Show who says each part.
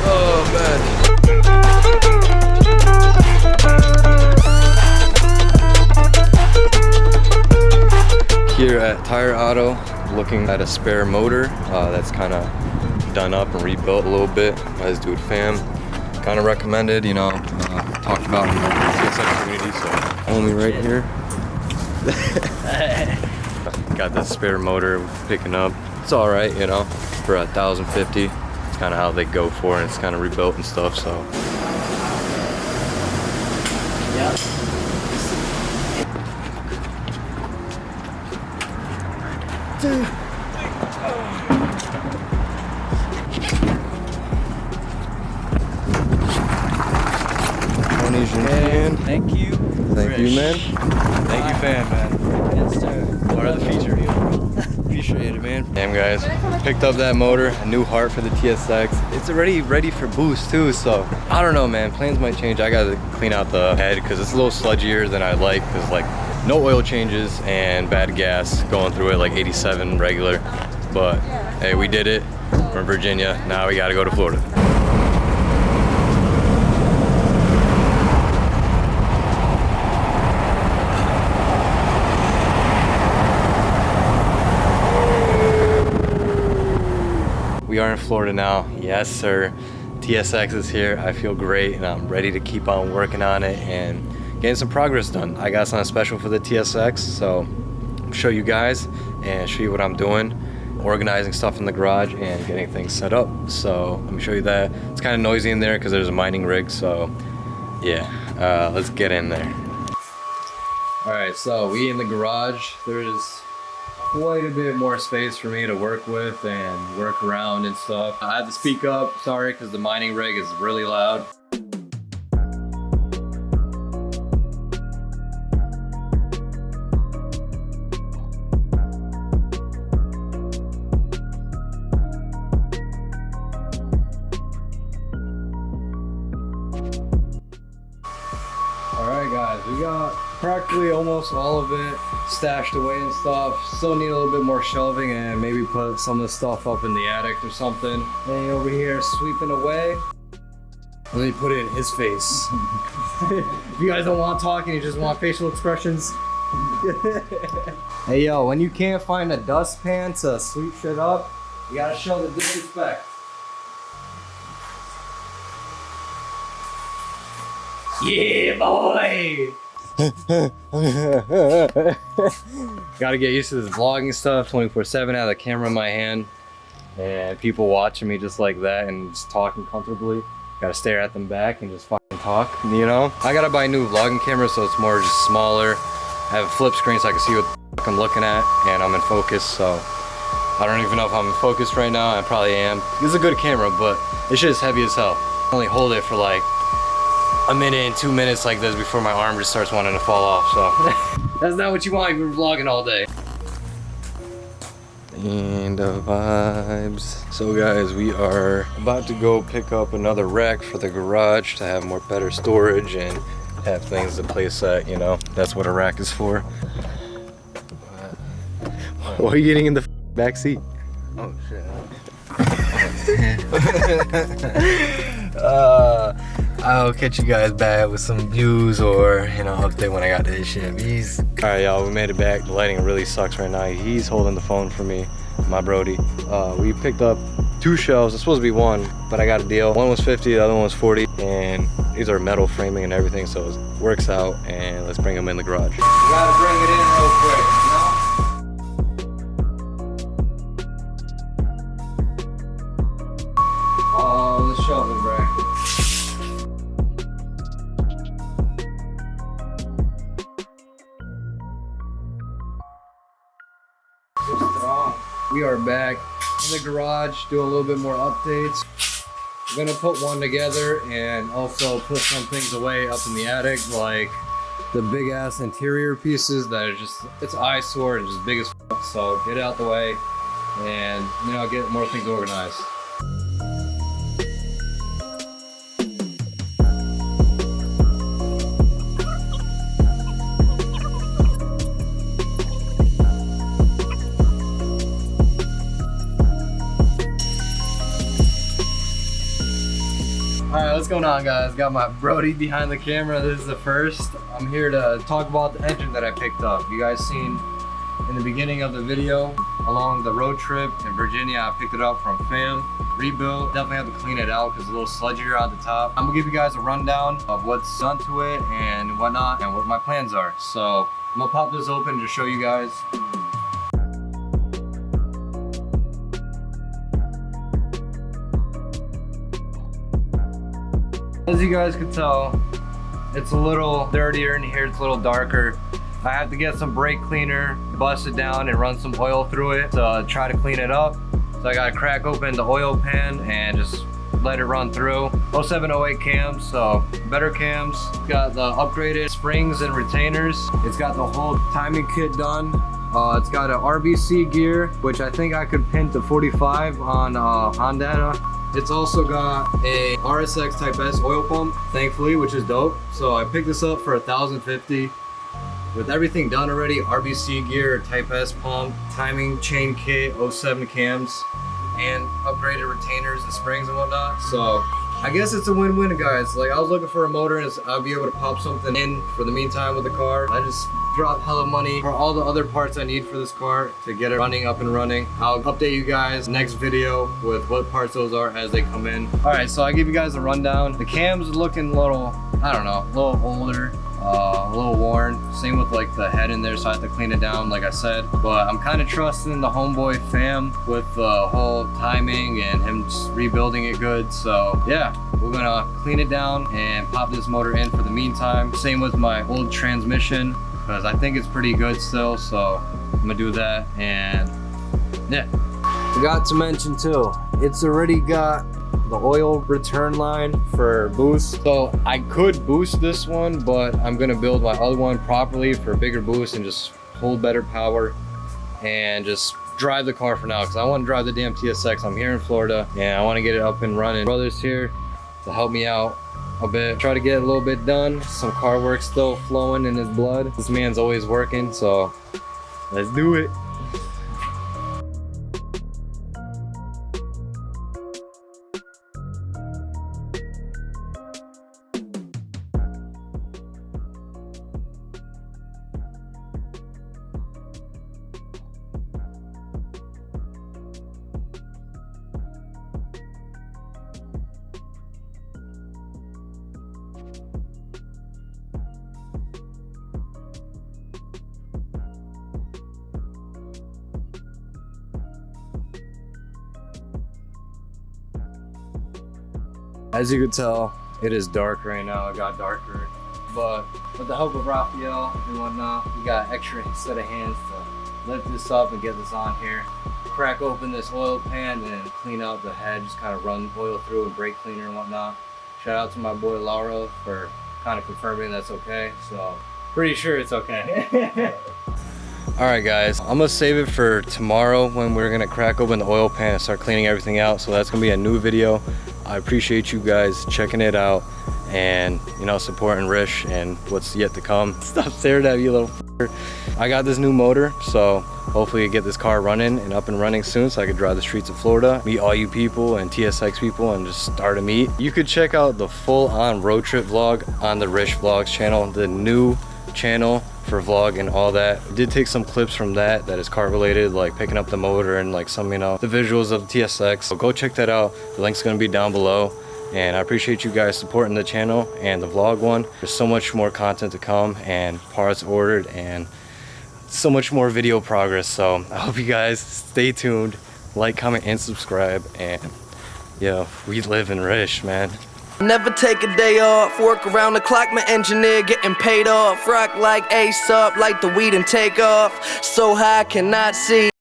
Speaker 1: Oh man. Here at Tire Auto, looking at a spare motor that's kind of done up and rebuilt a little bit by this dude Fam. Kind of recommended, you know, talked about in the TSX community, so only right here. Got this spare motor picking up. It's all right, you know, for $1,050. It's kind of how they go for it. It's kind of rebuilt and stuff, so.
Speaker 2: Yeah. Thank you.
Speaker 1: Thank you, man.
Speaker 2: Thank you, Fam, man. Yes, sir.
Speaker 1: Part of the feature. Appreciate it, man. Damn, guys. Picked up that motor, a new heart for the TSX. It's already ready for boost, too, so. I don't know, man. Plans might change. I gotta clean out the head because it's a little sludgier than I like because, like, no oil changes and bad gas going through it, like 87 regular. But, hey, we did it. We're in Virginia. Now we gotta go to Florida. We are in Florida now. Yes, sir. TSX is here. I feel great and I'm ready to keep on working on it and getting some progress done. I got something special for the TSX, so I'll show you guys and show you what I'm doing, organizing stuff in the garage and getting things set up. So let me show you that. It's kind of noisy in there because there's a mining rig, so yeah, let's get in there. All right, so we in the garage. There's quite a bit more space for me to work with and work around and stuff. I had to speak up, sorry, because the mining rig is really loud. Alright guys, we got practically almost all of it stashed away and stuff. Still need a little bit more shelving and maybe put some of the stuff up in the attic or something. And over here sweeping away. Let me put it in his face. If you guys don't want talking, you just want facial expressions. Hey yo, when you can't find a dustpan to sweep shit up, you gotta show the disrespect. Yeah, boy! Gotta get used to this vlogging stuff 24/7. I have the camera in my hand and people watching me just like that and just talking comfortably. Gotta stare at them back and just fucking talk, you know? I gotta buy a new vlogging camera so it's more just smaller. I have a flip screen so I can see what the fuck I'm looking at and I'm in focus, so I don't even know if I'm in focus right now. I probably am. This is a good camera, but this shit is heavy as hell. I only hold it for like a minute and 2 minutes like this before my arm just starts wanting to fall off, so. That's not what you want if you're vlogging all day. And the vibes. So guys, we are about to go pick up another rack for the garage to have better storage and have things to place at, you know. That's what a rack is for. Why are you getting in the back seat? Oh shit. I'll catch you guys back with some views or, you know, update when I got to this shit. Alright y'all, we made it back. The lighting really sucks right now. He's holding the phone for me, my Brody. We picked up 2 shelves. It's supposed to be 1, but I got a deal. One was 50, the other one was 40. And these are metal framing and everything, so it works out. And let's bring them in the garage. You gotta bring it in real quick, you know? Oh, the shelving bracket. We are back in the garage doing a little bit more updates. We're gonna put one together and also put some things away up in the attic, like the big ass interior pieces that are just, it's eyesore and just big as fuck. So get it out the way and, you know, get more things organized. Alright, what's going on, guys? Got my Brody behind the camera. This is the first. I'm here to talk about the engine that I picked up. You guys seen in the beginning of the video along the road trip in Virginia, I picked it up from fam. Rebuilt. Definitely have to clean it out because it's a little sludgier at the top. I'm gonna give you guys a rundown of what's done to it and whatnot and what my plans are. So I'm gonna pop this open to show you guys. As you guys can tell, it's a little dirtier in here, it's a little darker. I have to get some brake cleaner, bust it down and run some oil through it to try to clean it up. So I gotta crack open the oil pan and just let it run through. 07, 08 cams, so better cams. Got the upgraded springs and retainers. It's got the whole timing kit done. It's got an RBC gear, which I think I could pin to 45 on Honda. It's also got a RSX Type S oil pump, thankfully, which is dope. So I picked this up for $1,050. With everything done already, RBC gear, Type S pump, timing chain kit, 07 cams, and upgraded retainers and springs and whatnot. So I guess it's a win-win, guys. Like, I was looking for a motor and I'll be able to pop something in for the meantime with the car. I just dropped hella money for all the other parts I need for this car to get it running up and running. I'll update you guys next video with what parts those are as they come in. All right, so I give you guys a rundown. The cam's looking a little, I don't know, a little older. A little worn. Same with like the head in there, so I have to clean it down like I said. But I'm kind of trusting the homeboy fam with the whole timing and him just rebuilding it good. So yeah, we're gonna clean it down and pop this motor in for the meantime. Same with my old transmission, because I think it's pretty good still. So I'm gonna do that, and yeah. Forgot to mention too, it's already got the oil return line for boost. So I could boost this one, but I'm gonna build my other one properly for a bigger boost and just hold better power and just drive the car for now, because I want to drive the damn TSX. I'm here in Florida and I want to get it up and running. Brother's here to help me out a bit, try to get a little bit done. Some car work still flowing in his blood. This man's always working, so let's do it. As you can tell, it is dark right now. It got darker, but with the help of Raphael and whatnot, we got extra set of hands to lift this up and get this on here. Crack open this oil pan and clean out the head, just kind of run oil through and brake cleaner and whatnot. Shout out to my boy Lauro for kind of confirming that's okay. So pretty sure it's okay. All right, guys, I'm gonna save it for tomorrow when we're gonna crack open the oil pan and start cleaning everything out. So that's gonna be a new video. I appreciate you guys checking it out and, you know, supporting Rish and what's yet to come. Stop staring at me, you little f***er. I got this new motor, so hopefully get this car running and up and running soon so I can drive the streets of Florida, meet all you people and TSX people, and just start a meet. You could check out the full-on road trip vlog on the Rish Vlogs channel, the new channel for vlog and all that. I did take some clips from that is car related, like picking up the motor and like some, you know, the visuals of the TSX. So go check that out. The link's gonna be down below. And I appreciate you guys supporting the channel and the vlog one. There's so much more content to come and parts ordered and so much more video progress. So I hope you guys stay tuned, like, comment, and subscribe. And yo, we live in Rish, man.
Speaker 3: Never take a day off, work around the clock, my engineer getting paid off. Rock like Ace up, like the weed and take off. So high I cannot see.